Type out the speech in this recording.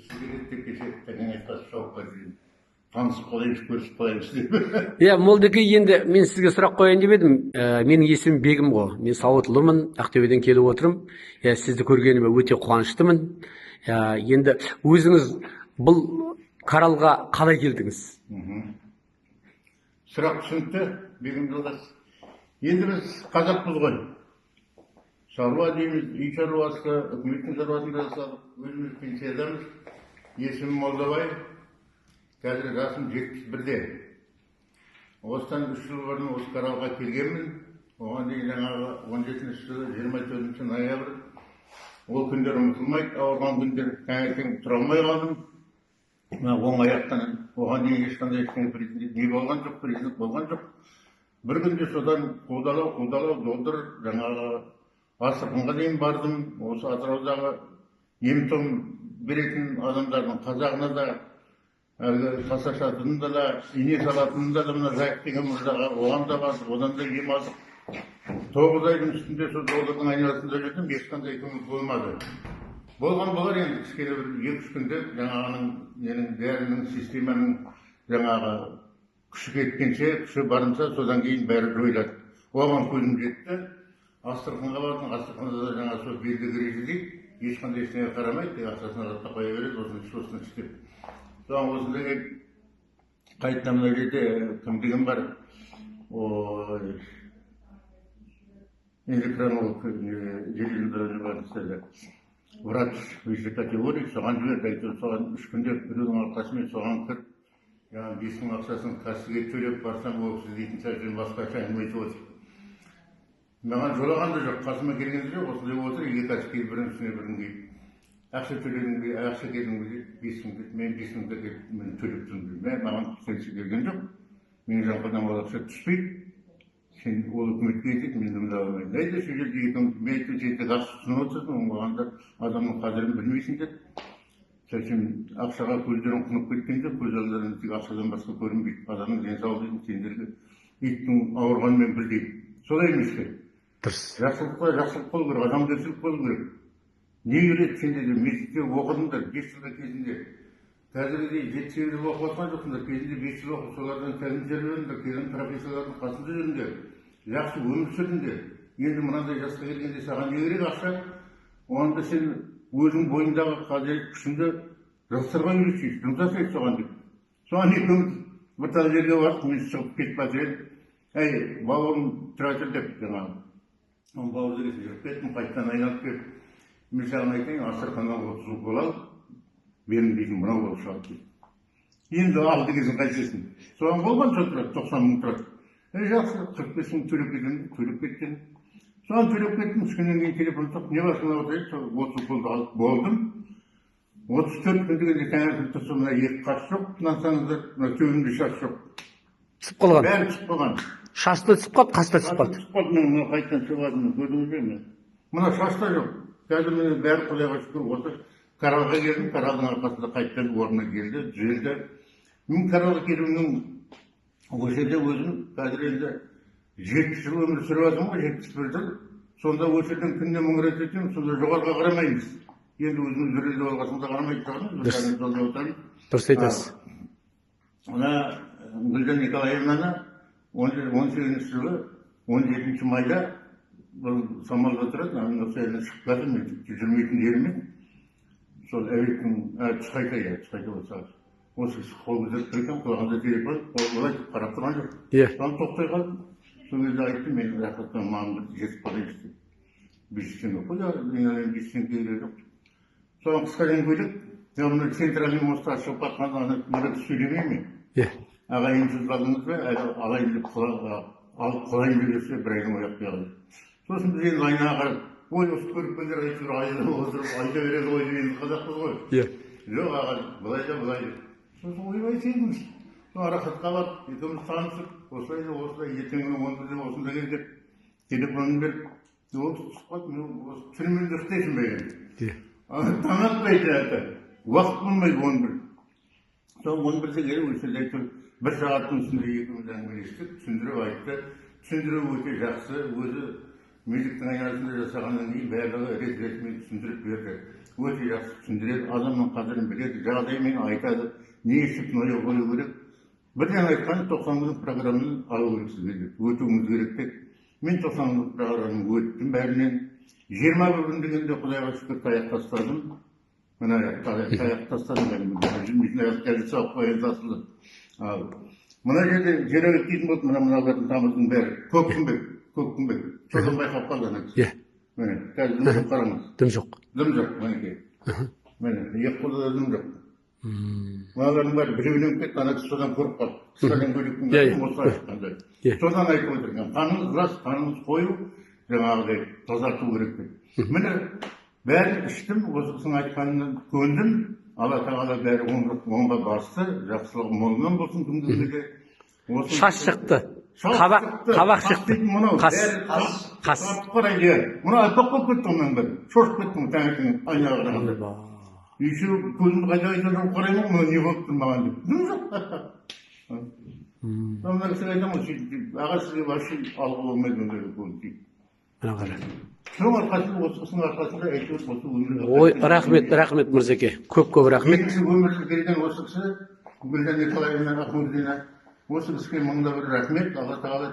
Сигаретті кешеттен айтқасы шауққа дейін танысып қалайыншы, көрісіп қалайыншы деп. Иә, Молдеке, енді мен сізге сұрақ қояйын деп едім. Менің есімім Бегім ғой. Мен Сауытлымын, Ақтөбеден келіп отырмын. Сізді көргеніме өте қуаныштымын. Енді өзіңіз бұл Қаралға қалай келдіңіз? Сұрақ түсінікті, Бегім Жолдас. Енді біз қазақпыз ғой. Шаруа дейміз, үй шаруасы, үкіметтің шаруасын да жасадық, өзіміз пенсиядамыз. Есімім Молдабай. Қазір жасым 71-де. Осыдан 3 жыл бұрын осы Қаралға келгенмін. Оған дейін жаңағы 17-ші жылы 24-ші ноябрь. Ол күндер ұмытылмайды, ауырған күндер. Таңертең тұра алмай қалдым. Оң аяқтан оған дейін ешқандай не болған жоқ, президент болған жоқ. Бір күнде содан қудалау долдыр жаңағы Асырқынға дейін бардым. Осы Атыраудағы ем-том беретін адамдардың қазағына да, әлгі тас ашатынында да, ине салатынында да, мына Жайық деген мырзаға оған да бардық, одан да ем алдық. 9 айдың үстінде сол долдырдың айналасында жүрдім, ешқандай көмек болмады. Болған болар енді кішкене бір 2-3 күнде жаңағының менің дәрінің системаның жаңағы күші кеткенше, күші барынша, содан кейін бәрі жойылады. Оған көзім жетті. Асырқынға бардым, Асырқында да жаңа сол белді кірежі дейді, ешқандай ештеңе қарамайды, ақшасын ағатта қоя береді, осыны істеп. Соған осындай қайтадан мына жерде кім деген бар, эндокринолог желілеріне байланысты врач высшей категории, соған жіберді, соған 3 күнде біреудің арқасымен соған кіріп, жаңағы 5 мың ақшасын кассаға төлеп барсам, ол кісі дейтін сәжден басқаша әңгіме айтып отыр. Маған жолаған да жоқ, қасыма келген жоқ, осындай отыр, 2 кәсіпкер бірінің үстіне бірін келіп. Ақша төледім бе, ақша келдің бе, 5 мың деп, мен 5 мыңда келіп, мен төлеп тұрмын деп. Маған келсе келген жоқ, менің жаңқадан ол ақша түспейді. Сен ол үкіметке кетеді, мен дымда алмайын. Әйді, сол жерде мен айтып жетті, ақша түсініп отырсың, оғанда адамның қадірін білмейсіңдер. Сәлсен ақшаға көздерін құнып кеткенде, көз алдарында тек ақшадан басқа көрінбейді. Адамның денсаулығын сендерге иттің ауырғанымен бірдей. Солай емес пе? Жақсылыққа жақсылық болу керек, адамгершілік болу керек. Не үйретті сендерге? Мектепте оқыдыңдар 5 жылда кезінде. Қазірде 7-8 жыл оқып отқан жоқсыңдар, кезінде 5 жыл оқып, солардан тәлімдер беріңдер, келген профессорлардың қасында жүріңдер, жақсы өмір сүріңдер. Енді мынандай жасқа келгенде саған не керек ақша? Онда сен өзің бойындағы қадірет күшіңді жастарға үйретшейсің, жұмсасайық соған деп. Соған екеуміз бір тағы жерге бардық, мен шығып кетіп бара едім. Әй, бауырым тұра тұр деп жаңағы. Оның бауыр дегесін жүріп кеттім, қайтадан айналып келіп. Мен саған айтайын, Асырқаннан 30 жыл бола ал, менің дейтін мынау болып шығады дейді. Енді ал дегесін қайтесің. Соған болған сол тұрады, 90 мың тұрады. Жақсы, 45 мың төлеп кеткен. Соған төлеп кеттім, үшкеннен кейін телефон соқ, не басына отырайын, сол 30 пұлды алып болдым. 34 күн дегенде таңертең тұрса, мына 2 қас жоқ, тынансаңыздар, мына төбемде шаш жоқ. Түсіп қалған. Бәрі түсіп қалған. Шашты түсіп қалды, қаста түсіп қалды. Түсіп қалды, мен қайтадан шығадым, көрдіңіз бе мен? Мына шашта жоқ. Қазір мен бәрі Құдайға шүкір осы Қаралға келдім, Қаралдың арқасында қайтадан орнына келді, түзелді. Мен Қаралға келуімнің осы жерде өзім қазір енді 7 жыл өмір сүріп жатырмын ғой, 71 жыл. Сонда осы жерден күнде 1000 рет өтемін, сонда жоғарыға қарамаймыз. Енді өзіміз жүрелді болғасында қарамайды тұрғанымыз, дұрыс айтасыз. Мына Гүлжан Николаевнаны 18 жылы 17 майда бұл Самалда тұрады, осы еліне шығып жатыр, мен жүрмейтін жерімен. Сол әуеттің түсқайта болса. Осы қол көтеріп тұрған, құлағында телефон, олай қарап тұрған жоқ. Соны тоқтай қалдым. Сол кезде айттым, мен рақаттан маған жетіп қалайыншы деп. 500 теңге қой, мен 500 теңге жоқ. Соған қысқа дейін көйлек, мен центральный мостқа шығып қатқанда мұрат сөйлемей ме? Ағайынсыз қалдыңыз ба, ағайын деп құлайын деп жүрсе, бір айдың ояқ береді. Сосын біз енді айнаға қарап, ой, осы көріпкендер айтыр, айда отырып, айда береді ғой, енді қазақпыз ғой. Жоқ, аға, былай да. Сосын ойбай сенбіз. Арақатқа барып, екеуміз танысып, осылай, ертеңгі 11-де осында келдік, телефонын беріп, ол сұхбат, түрмен дұрыстайсың ба енді? Таң атпайды әті, уақыт болмайды 11. Соң 11-де келіп, өсілді айтып, 1 сағаттың үстінде екеуміз әңгімелестік, түсіндіріп айтты. Түсіндіріп өте жақсы, өзі медиктің айналасында жасағаннан кейін барлығы рет-ретімен түсіндіріп берді. өте жақсы түсіндіреді, адамның қадірін біледі, жағдаймен айтады, не үшін ой қою керек. Бірден айтқан 90 программаны алу керек сіздерге, өтуіңіз керек деп. Мен 90 программаны өттім бәрінен. 21 күн дегенде Құдайға шүкір таяқ тастадым. Мына таяқ тастадым кәдімгі. Жүрмейтін аяқ салып қоян тасылды. Мына жерде жер өткізін болды, мыналардың тамыздың бәрі. Көк күнбек. Содан байқап қалды ана кісі. Міне, қазір дым жоқ қараңыз. Дым жоқ. Дым жоқ, мінекей. Міне, екі қолда да дым жоқ. Мыналардың бәрі біреуінен кетті, ана кісі содан көріп қалды. Содан бөлектің бәрін осы айтқандай. Содан айтып отырған. Қаныңыз рас, қаныңыз қою, жаңағыдай тазарту керек деп. Міне, бәрін іштім, осы кісінің айтқанынан көндім. Алла тағала бәрі оңға басты, жақсылығы молынан болсын күндізге де. Шаш шықты. Қабақ шықты. Қас. Қарайды. Мұны айтпақ болып кетті онан бәрі. Шошып кеттім таңертең айнаға қарағанда. Еще көзімді қайда айтып қараймын, мұны не болып тұр маған деп. Дым жоқ. Сонда кісіге айтамын, аға сізге вообще алға болмайды ондай көз. Мына қара. Соның арқасында, осы кісінің арқасында әйтеуір осы өмірге. Ой, рахмет Мырзеке. Көп рахмет. Екінші өмірге келген осы кісі, Гүлжан Николаевна Ахмедина, осы кісіге мыңда бір рахмет, Алла тағала